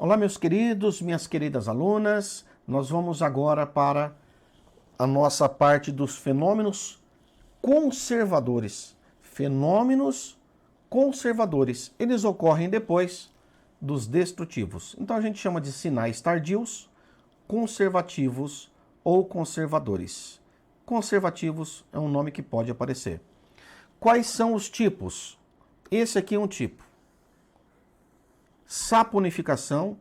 Olá, meus queridos, minhas queridas alunas. Nós vamos agora para a nossa parte dos fenômenos conservadores. Fenômenos conservadores. Eles ocorrem depois dos destrutivos. Então a gente chama de sinais tardios, conservativos ou conservadores. Conservativos é um nome que pode aparecer. Quais são os tipos? Esse aqui é um tipo. Saponificação.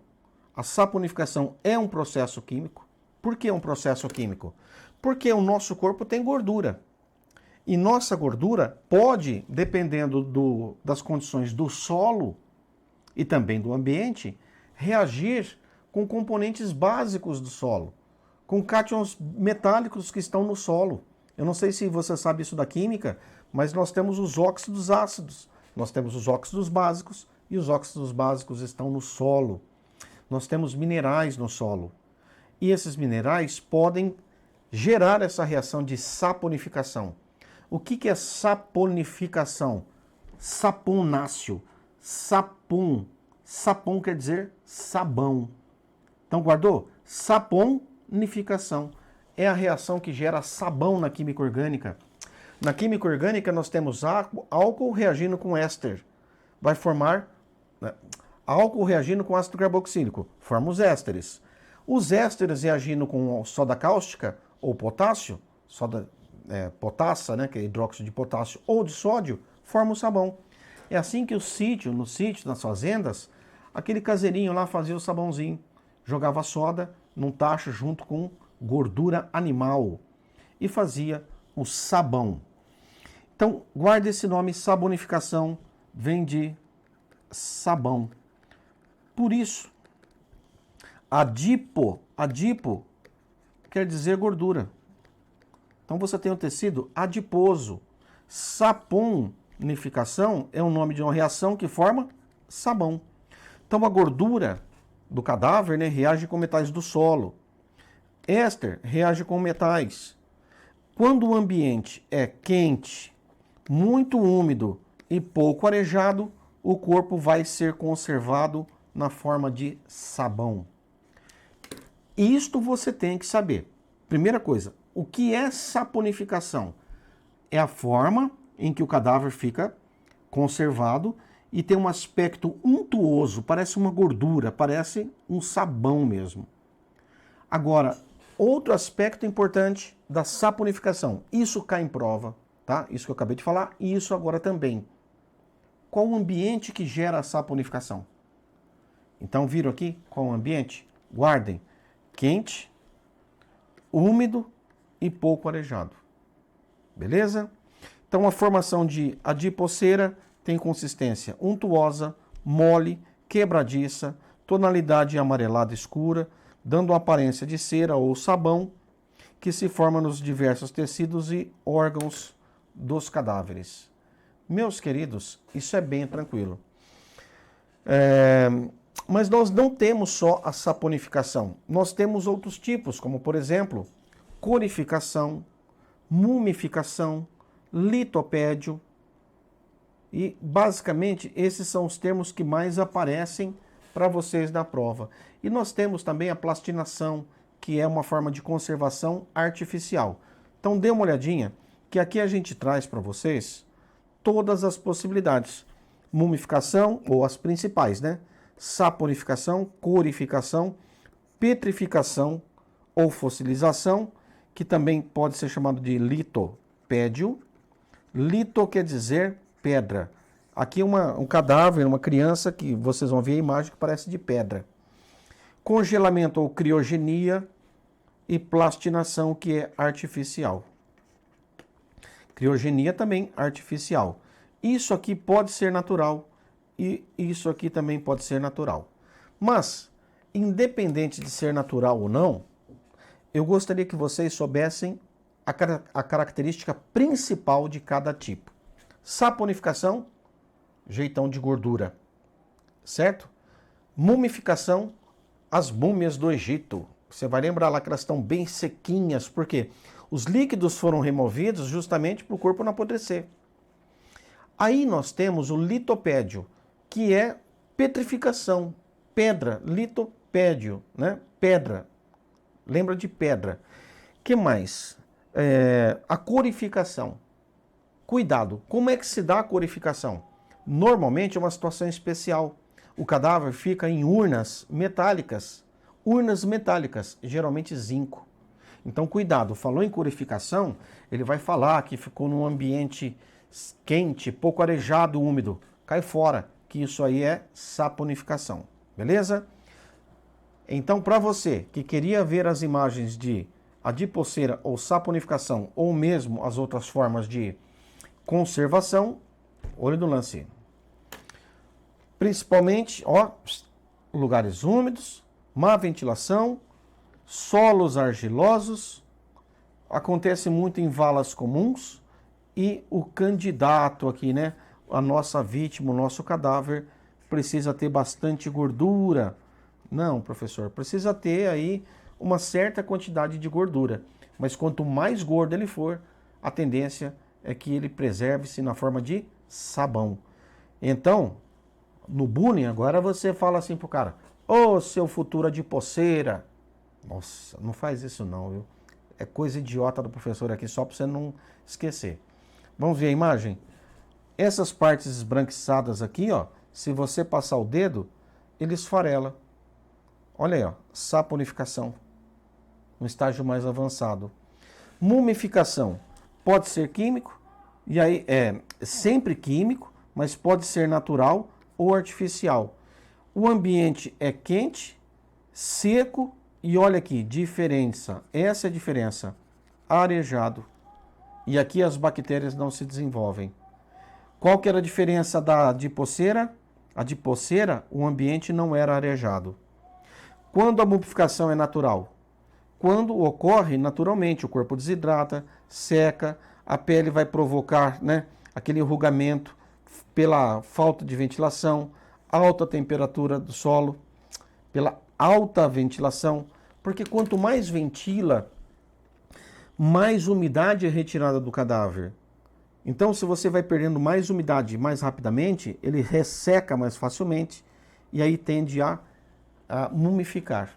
A saponificação é um processo químico. Por que é um processo químico? Porque o nosso corpo tem gordura. E nossa gordura pode, dependendo das condições do solo e também do ambiente, reagir com componentes básicos do solo, com cátions metálicos que estão no solo. Eu não sei se você sabe isso da química, mas nós temos os óxidos ácidos, nós temos os óxidos básicos, e os óxidos básicos estão no solo. Nós temos minerais no solo. E esses minerais podem gerar essa reação de saponificação. O que é saponificação? Saponáceo. Sapon. Sapon quer dizer sabão. Então, guardou? Saponificação. É a reação que gera sabão na química orgânica. Na química orgânica, nós temos álcool reagindo com éster. Vai formar álcool reagindo com ácido carboxílico. Forma os ésteres. Os ésteres reagindo com soda cáustica ou potássio, soda potassa, né, que é hidróxido de potássio, ou de sódio, forma o sabão. É assim que no sítio, nas fazendas, aquele caseirinho lá fazia o sabãozinho. Jogava soda num tacho junto com gordura animal e fazia o sabão. Então, guarde esse nome, sabonificação, vem de sabão. Por isso, adipo quer dizer gordura. Então você tem o tecido adiposo. Saponificação é o nome de uma reação que forma sabão. Então a gordura do cadáver, né, reage com metais do solo. Éster reage com metais. Quando o ambiente é quente, muito úmido e pouco arejado, o corpo vai ser conservado na forma de sabão. Isto você tem que saber. Primeira coisa, o que é saponificação? É a forma em que o cadáver fica conservado e tem um aspecto untuoso, parece uma gordura, parece um sabão mesmo. Agora, outro aspecto importante da saponificação, isso cai em prova, tá? Isso que eu acabei de falar, e isso agora também. Qual o ambiente que gera a saponificação? Então, viram aqui qual o ambiente? Guardem. Quente, úmido e pouco arejado. Beleza? Então, a formação de adipocera tem consistência untuosa, mole, quebradiça, tonalidade amarelada escura, dando a aparência de cera ou sabão, que se forma nos diversos tecidos e órgãos dos cadáveres. Meus queridos, isso é bem tranquilo. Mas nós não temos só a saponificação. Nós temos outros tipos, como por exemplo, corificação, mumificação, litopédio. E basicamente esses são os termos que mais aparecem para vocês na prova. E nós temos também a plastinação, que é uma forma de conservação artificial. Então dê uma olhadinha, que aqui a gente traz para vocês todas as possibilidades. Mumificação, ou as principais, né? Saponificação, corificação, petrificação ou fossilização, que também pode ser chamado de litopédio. Lito quer dizer pedra. Aqui um cadáver, uma criança, que vocês vão ver a imagem que parece de pedra. Congelamento ou criogenia e plastinação, que é artificial. Criogenia também artificial. Isso aqui pode ser natural e isso aqui também pode ser natural. Mas, independente de ser natural ou não, eu gostaria que vocês soubessem a característica principal de cada tipo. Saponificação, jeitão de gordura, certo? Mumificação, as múmias do Egito. Você vai lembrar lá que elas estão bem sequinhas, porque os líquidos foram removidos justamente para o corpo não apodrecer. Aí nós temos o litopédio, que é petrificação. pedra, litopédio, né? Pedra. Lembra de pedra. Que mais? A corificação. Cuidado, como é que se dá a corificação? Normalmente é uma situação especial. O cadáver fica em urnas metálicas, geralmente zinco. Então, cuidado, falou em corificação, ele vai falar que ficou num ambiente quente, pouco arejado, úmido. Cai fora, que isso aí é saponificação, beleza? Então, para você que queria ver as imagens de adipoceira ou saponificação, ou mesmo as outras formas de conservação, olho no lance. Principalmente, ó, lugares úmidos, má ventilação, solos argilosos, acontece muito em valas comuns e o candidato aqui, né, a nossa vítima, o nosso cadáver, precisa ter bastante gordura. Não, professor, precisa ter aí uma certa quantidade de gordura, mas quanto mais gordo ele for, a tendência é que ele preserve-se na forma de sabão. Então, no bullying, agora você fala assim pro cara, ô seu futuro adipoceira. Nossa, não faz isso não, viu? É coisa idiota do professor aqui, só para você não esquecer. Vamos ver a imagem? Essas partes esbranquiçadas aqui, ó, se você passar o dedo, ele esfarela. Olha aí, ó, saponificação, um estágio mais avançado. Mumificação, pode ser químico, e aí é sempre químico, mas pode ser natural ou artificial. O ambiente é quente, seco e olha aqui, diferença. Essa é a diferença. Arejado. E aqui as bactérias não se desenvolvem. Qual que era a diferença da adipoceira? A adipoceira, o ambiente não era arejado. Quando a mumificação é natural? Quando ocorre naturalmente, o corpo desidrata, seca, a pele vai provocar, né, aquele enrugamento pela falta de ventilação, alta temperatura do solo, pela alta ventilação, porque quanto mais ventila, mais umidade é retirada do cadáver. Então, se você vai perdendo mais umidade mais rapidamente, ele resseca mais facilmente e aí tende a mumificar.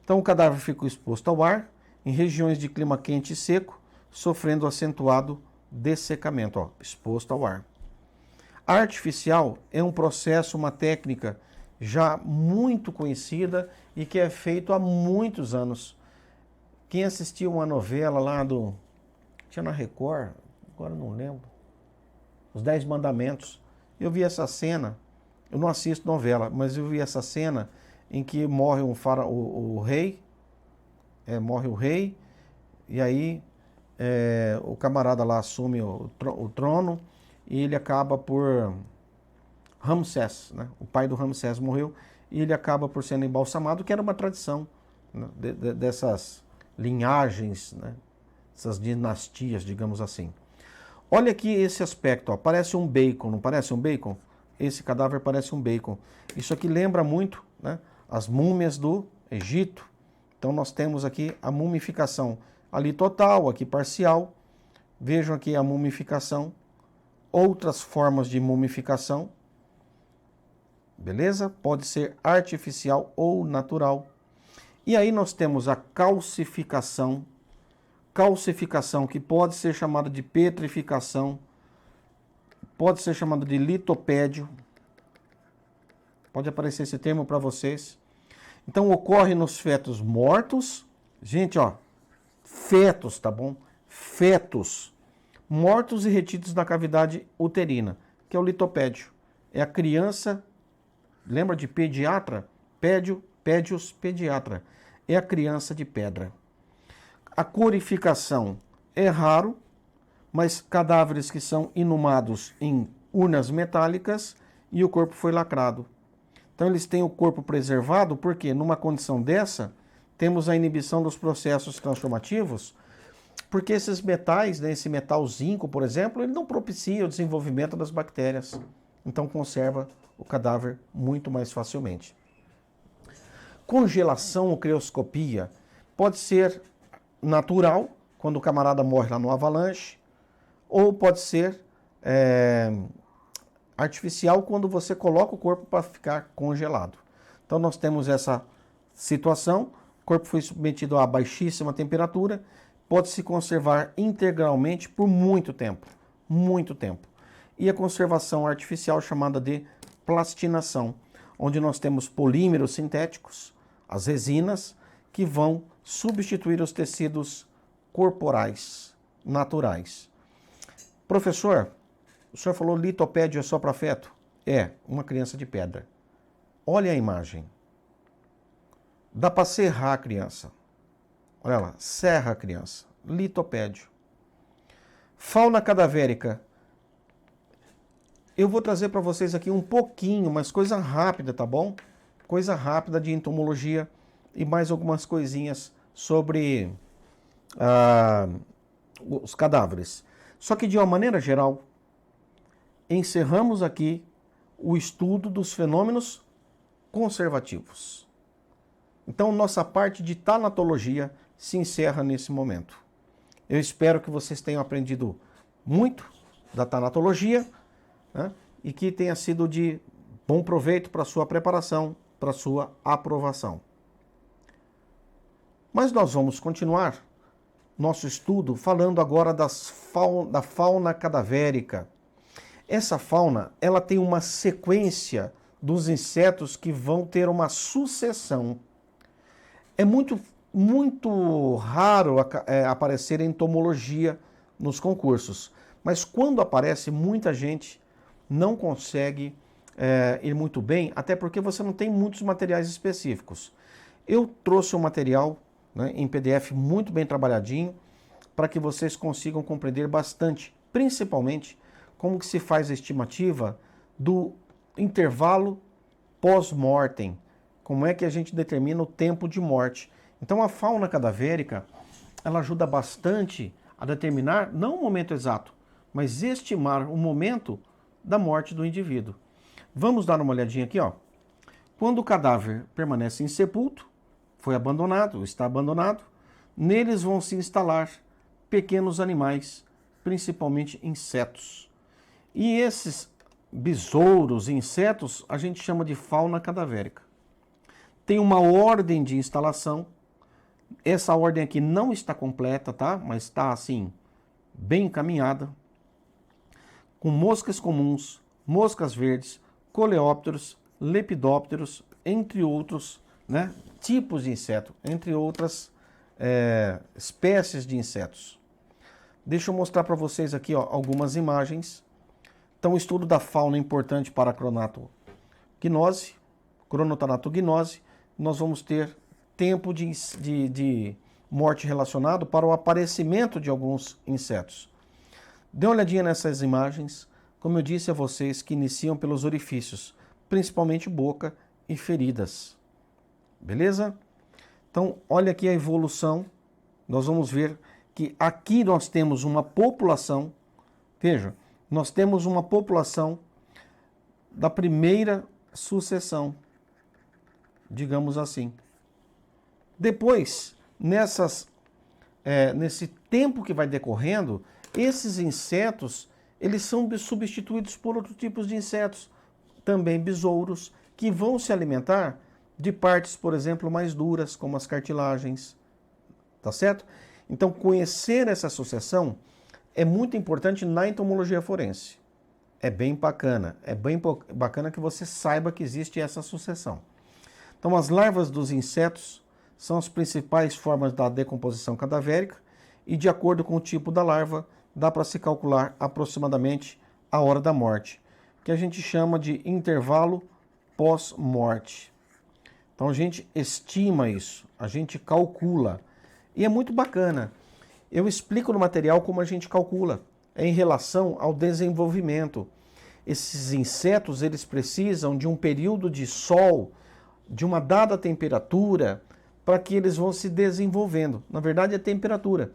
Então, o cadáver fica exposto ao ar, em regiões de clima quente e seco, sofrendo acentuado dessecamento, ó, exposto ao ar. A artificial é um processo, uma técnica já muito conhecida e que é feito há muitos anos. Quem assistiu uma novela lá tinha na Record, agora não lembro, Os 10 Mandamentos, eu vi essa cena, eu não assisto novela, mas eu vi essa cena em que morre o rei, morre o rei, e aí o camarada lá assume o trono e ele acaba por... Ramsés, né? O pai do Ramsés morreu e ele acaba por sendo embalsamado, que era uma tradição, né, dessas linhagens, né, essas dinastias, digamos assim. Olha aqui esse aspecto, ó, parece um bacon, não parece um bacon? Esse cadáver parece um bacon. Isso aqui lembra muito, né, as múmias do Egito. Então nós temos aqui a mumificação ali total, aqui parcial. Vejam aqui a mumificação, outras formas de mumificação. Beleza? Pode ser artificial ou natural. E aí nós temos a calcificação. Calcificação que pode ser chamada de petrificação, pode ser chamada de litopédio. Pode aparecer esse termo para vocês. Então ocorre nos fetos mortos. Gente, ó, fetos, tá bom? Fetos mortos e retidos na cavidade uterina, que é o litopédio. É a criança, lembra de pediatra? Pédios, pediatra. É a criança de pedra. A corificação é raro, mas cadáveres que são inumados em urnas metálicas e o corpo foi lacrado. Então eles têm o corpo preservado porque numa condição dessa temos a inibição dos processos transformativos, porque esses metais, né, esse metal zinco, por exemplo, ele não propicia o desenvolvimento das bactérias. Então conserva o cadáver muito mais facilmente. Congelação ou crioscopia pode ser natural, quando o camarada morre lá no avalanche, ou pode ser artificial, quando você coloca o corpo para ficar congelado. Então nós temos essa situação, o corpo foi submetido a baixíssima temperatura, pode se conservar integralmente por muito tempo, muito tempo. E a conservação artificial chamada de plastinação, onde nós temos polímeros sintéticos, as resinas, que vão substituir os tecidos corporais, naturais. Professor, o senhor falou litopédio é só para feto? É, uma criança de pedra. Olha a imagem. Dá para serrar a criança. Olha lá, serra a criança. Litopédio. Fauna cadavérica. Eu vou trazer para vocês aqui um pouquinho, mas coisa rápida, tá bom? Coisa rápida de entomologia e mais algumas coisinhas sobre os cadáveres. Só que de uma maneira geral, encerramos aqui o estudo dos fenômenos conservativos. Então, nossa parte de tanatologia se encerra nesse momento. Eu espero que vocês tenham aprendido muito da tanatologia, né, e que tenha sido de bom proveito para a sua preparação, para a sua aprovação. Mas nós vamos continuar nosso estudo falando agora da fauna cadavérica. Essa fauna, ela tem uma sequência dos insetos que vão ter uma sucessão. É muito raro aparecer entomologia nos concursos, mas quando aparece, muita gente não consegue ir muito bem, até porque você não tem muitos materiais específicos. Eu trouxe um material, né, em PDF muito bem trabalhadinho, para que vocês consigam compreender bastante, principalmente como que se faz a estimativa do intervalo pós-mortem, como é que a gente determina o tempo de morte. Então a fauna cadavérica, ela ajuda bastante a determinar, não o momento exato, mas estimar o momento da morte do indivíduo. Vamos dar uma olhadinha aqui, ó. Quando o cadáver permanece insepulto, foi abandonado, está abandonado, neles vão se instalar pequenos animais, principalmente insetos. E esses besouros, insetos, a gente chama de fauna cadavérica. Tem uma ordem de instalação. Essa ordem aqui não está completa, tá? Mas está assim, bem encaminhada. Com moscas comuns, moscas verdes, coleópteros, lepidópteros, entre outros, né, tipos de inseto, entre outras espécies de insetos. Deixa eu mostrar para vocês aqui, ó, algumas imagens. Então, o estudo da fauna é importante para a cronotanatognose. Nós vamos ter tempo de morte relacionado para o aparecimento de alguns insetos. Dê uma olhadinha nessas imagens. Como eu disse a vocês, que iniciam pelos orifícios, principalmente boca e feridas. Beleza? Então, olha aqui a evolução. Nós vamos ver que aqui nós temos uma população, veja, nós temos uma população da primeira sucessão, digamos assim. Depois, nesse tempo que vai decorrendo, esses insetos, eles são substituídos por outros tipos de insetos, também besouros, que vão se alimentar de partes, por exemplo, mais duras, como as cartilagens, tá certo? Então, conhecer essa sucessão é muito importante na entomologia forense. É bem bacana que você saiba que existe essa sucessão. Então, as larvas dos insetos são as principais formas da decomposição cadavérica e, de acordo com o tipo da larva, dá para se calcular aproximadamente a hora da morte, que a gente chama de intervalo pós-morte. Então, a gente estima isso, a gente calcula. E é muito bacana. Eu explico no material como a gente calcula. É em relação ao desenvolvimento. Esses insetos, eles precisam de um período de sol, de uma dada temperatura, para que eles vão se desenvolvendo. Na verdade, é temperatura.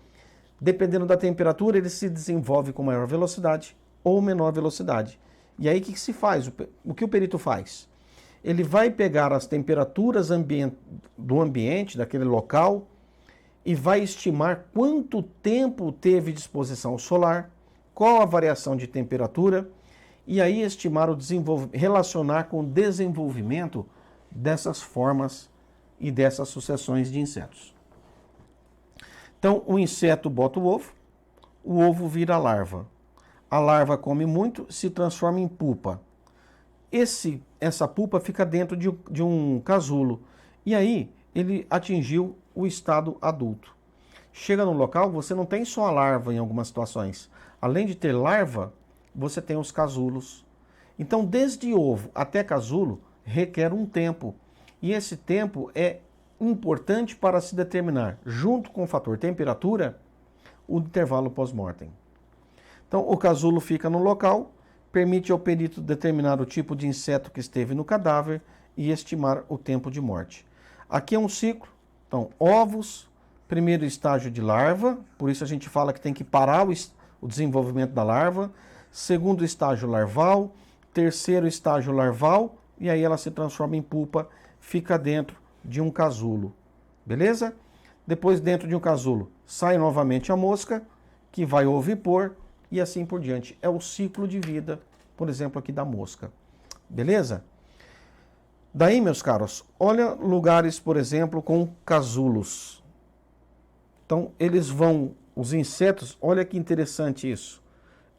Dependendo da temperatura, ele se desenvolve com maior velocidade ou menor velocidade. E aí, o que se faz? O que o perito faz? Ele vai pegar as temperaturas do ambiente, daquele local, e vai estimar quanto tempo teve de exposição solar, qual a variação de temperatura, e aí estimar relacionar com o desenvolvimento dessas formas e dessas sucessões de insetos. Então, o inseto bota o ovo vira larva. A larva come muito, se transforma em pupa. Essa pupa fica dentro de um casulo. E aí, ele atingiu o estado adulto. Chega no local, você não tem só a larva em algumas situações. Além de ter larva, você tem os casulos. Então, desde ovo até casulo, requer um tempo. E esse tempo é importante para se determinar, junto com o fator temperatura, o intervalo pós-mortem. Então, o casulo fica no local, permite ao perito determinar o tipo de inseto que esteve no cadáver e estimar o tempo de morte. Aqui é um ciclo. Então, ovos, primeiro estágio de larva, por isso a gente fala que tem que parar o desenvolvimento da larva. Segundo estágio larval, terceiro estágio larval, e aí ela se transforma em pupa, fica dentro de um casulo. Beleza? Depois, dentro de um casulo, sai novamente a mosca, que vai ovipor, e assim por diante. É o ciclo de vida, por exemplo, aqui da mosca. Beleza? Daí, meus caros, olha lugares, por exemplo, com casulos. Então, os insetos, olha que interessante isso.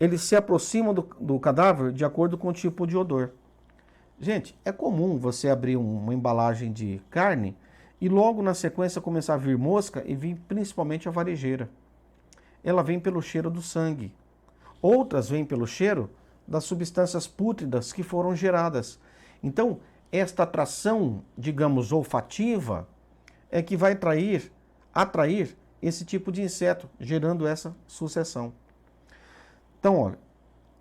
Eles se aproximam do cadáver de acordo com o tipo de odor. Gente, é comum você abrir uma embalagem de carne e logo na sequência começar a vir mosca e vir principalmente a varejeira. Ela vem pelo cheiro do sangue. Outras vêm pelo cheiro das substâncias pútridas que foram geradas. Então, esta atração, digamos, olfativa, é que vai atrair esse tipo de inseto, gerando essa sucessão. Então, olha,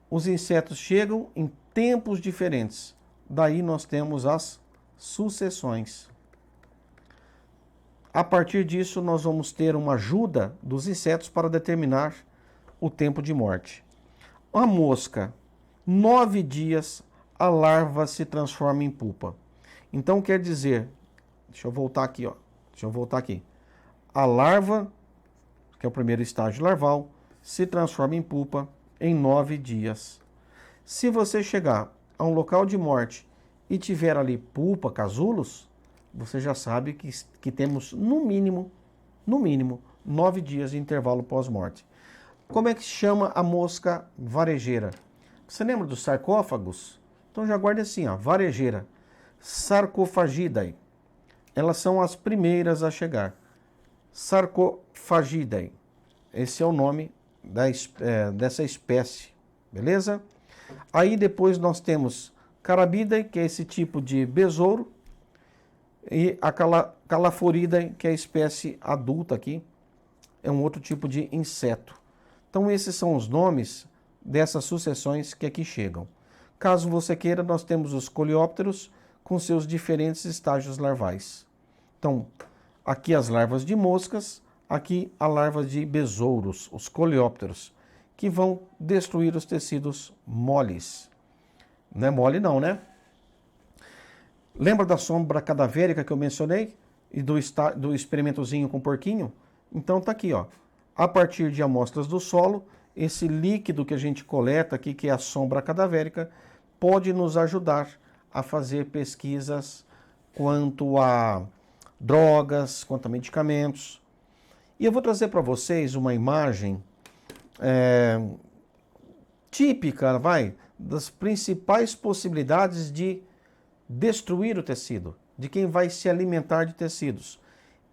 os insetos chegam em tempos diferentes. Daí nós temos as sucessões. A partir disso, nós vamos ter uma ajuda dos insetos para determinar o tempo de morte. A mosca, 9 dias, a larva se transforma em pupa. Então quer dizer, deixa eu voltar aqui. A larva, que é o primeiro estágio larval, se transforma em pupa em 9 dias. Se você chegar a um local de morte e tiver ali pupa, casulos, você já sabe que temos no mínimo 9 dias de intervalo pós-morte. Como é que se chama a mosca varejeira? Você lembra dos sarcófagos? Então já guarde assim, ó, varejeira, Sarcophagidae. Elas são as primeiras a chegar. Sarcophagidae. Esse é o nome dessa espécie, beleza? Aí depois nós temos Carabidae, que é esse tipo de besouro, e a Calaphoridae, que é a espécie adulta aqui, é um outro tipo de inseto. Então esses são os nomes dessas sucessões que aqui chegam. Caso você queira, nós temos os coleópteros com seus diferentes estágios larvais. Então, aqui as larvas de moscas, aqui a larva de besouros, os coleópteros, que vão destruir os tecidos moles. Não é mole não, né? Lembra da sombra cadavérica que eu mencionei? E do experimentozinho com porquinho? Então tá aqui, ó. A partir de amostras do solo, esse líquido que a gente coleta aqui, que é a sombra cadavérica, pode nos ajudar a fazer pesquisas quanto a drogas, quanto a medicamentos. E eu vou trazer para vocês uma imagem típica, das principais possibilidades de destruir o tecido, de quem vai se alimentar de tecidos.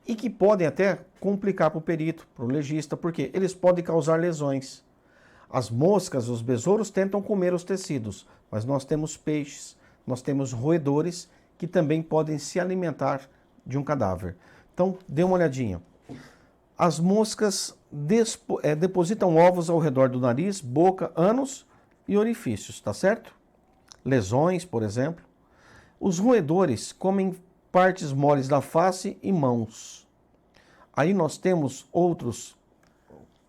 E que podem até complicar para o perito, para o legista, porque eles podem causar lesões. As moscas, os besouros tentam comer os tecidos, mas nós temos peixes, nós temos roedores que também podem se alimentar de um cadáver. Então, dê uma olhadinha. As moscas depositam ovos ao redor do nariz, boca, ânus e orifícios, tá certo? Lesões, por exemplo. Os roedores comem partes moles da face e mãos. Aí nós temos outros,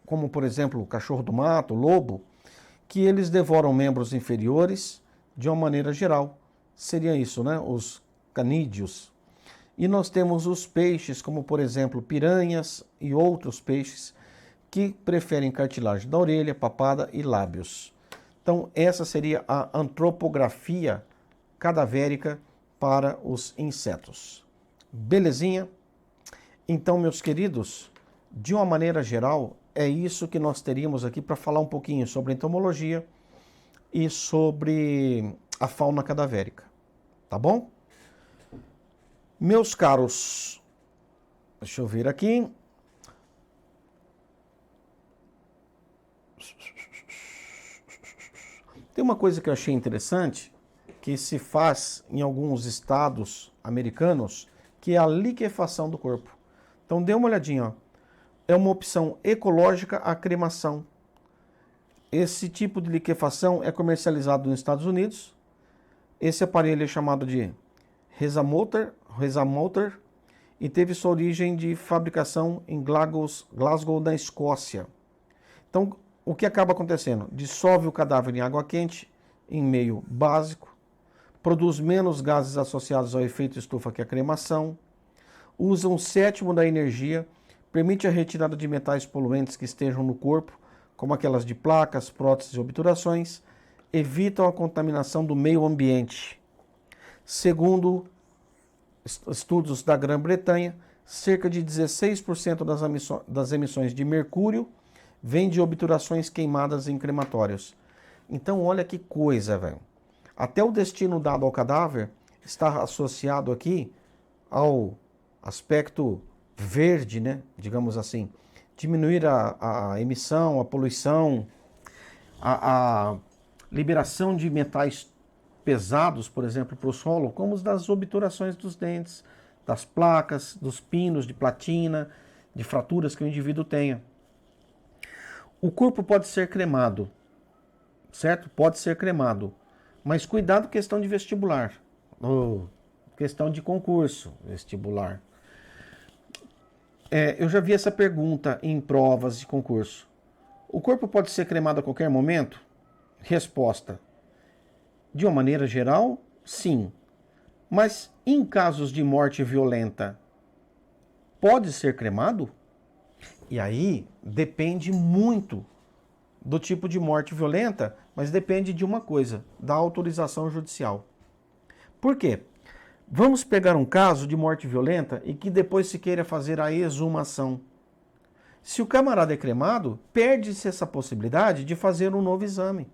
como por exemplo o cachorro do mato, o lobo, que eles devoram membros inferiores de uma maneira geral. Seria isso, né? Os canídeos. E nós temos os peixes, como por exemplo piranhas e outros peixes, que preferem cartilagem da orelha, papada e lábios. Então essa seria a antropografia cadavérica para os insetos. Belezinha? Então, meus queridos, de uma maneira geral, é isso que nós teríamos aqui para falar um pouquinho sobre entomologia e sobre a fauna cadavérica, tá bom? Meus caros, deixa eu ver aqui. Tem uma coisa que eu achei interessante, que se faz em alguns estados americanos, que é a liquefação do corpo. Então dê uma olhadinha, ó. É uma opção ecológica a cremação. Esse tipo de liquefação é comercializado nos Estados Unidos. Esse aparelho é chamado de Resamotor, e teve sua origem de fabricação em Glasgow, na Escócia. Então, o que acaba acontecendo? Dissolve o cadáver em água quente, em meio básico, produz menos gases associados ao efeito estufa que a cremação, usa 1/7 da energia, permite a retirada de metais poluentes que estejam no corpo, como aquelas de placas, próteses e obturações, evitam a contaminação do meio ambiente. Segundo estudos da Grã-Bretanha, cerca de 16% das emissões de mercúrio vem de obturações queimadas em crematórios. Então, olha que coisa, velho. Até o destino dado ao cadáver está associado aqui ao aspecto verde, né? Digamos assim. Diminuir a emissão, a poluição, a liberação de metais pesados, por exemplo, para o solo, como os das obturações dos dentes, das placas, dos pinos de platina, de fraturas que o indivíduo tenha. O corpo pode ser cremado, certo? Pode ser cremado. Mas cuidado, questão de vestibular. Ou questão de concurso vestibular. Eu já vi essa pergunta em provas de concurso. O corpo pode ser cremado a qualquer momento? Resposta. De uma maneira geral, sim. Mas em casos de morte violenta, pode ser cremado? E aí depende muito do tipo de morte violenta, mas depende de uma coisa, da autorização judicial. Por quê? Vamos pegar um caso de morte violenta e que depois se queira fazer a exumação. Se o camarada é cremado, perde-se essa possibilidade de fazer um novo exame.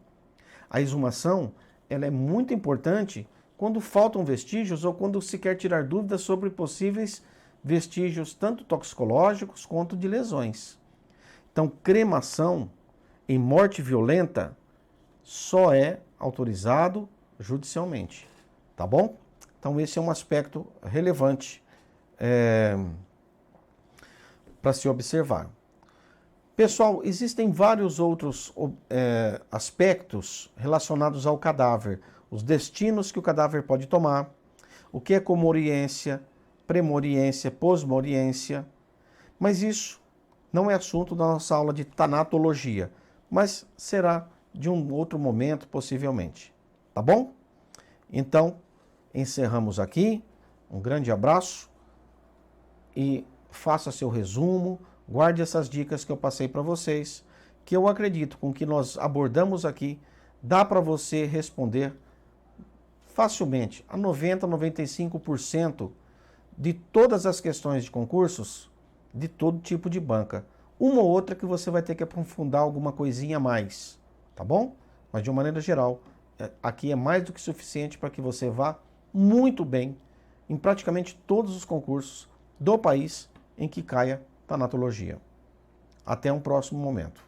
A exumação, ela é muito importante quando faltam vestígios ou quando se quer tirar dúvidas sobre possíveis vestígios tanto toxicológicos quanto de lesões. Então, cremação em morte violenta só é autorizado judicialmente, tá bom? Então esse é um aspecto relevante para se observar. Pessoal, existem vários outros aspectos relacionados ao cadáver, os destinos que o cadáver pode tomar, o que é comoriência, premoriência, pós-moriência, mas isso não é assunto da nossa aula de tanatologia, mas será de um outro momento, possivelmente. Tá bom? Então, encerramos aqui. Um grande abraço e faça seu resumo, guarde essas dicas que eu passei para vocês, que eu acredito com que nós abordamos aqui, dá para você responder facilmente a 90, 95% de todas as questões de concursos de todo tipo de banca. Uma ou outra que você vai ter que aprofundar alguma coisinha a mais, tá bom? Mas de uma maneira geral, aqui é mais do que suficiente para que você vá muito bem em praticamente todos os concursos do país em que caia tanatologia. Até um próximo momento.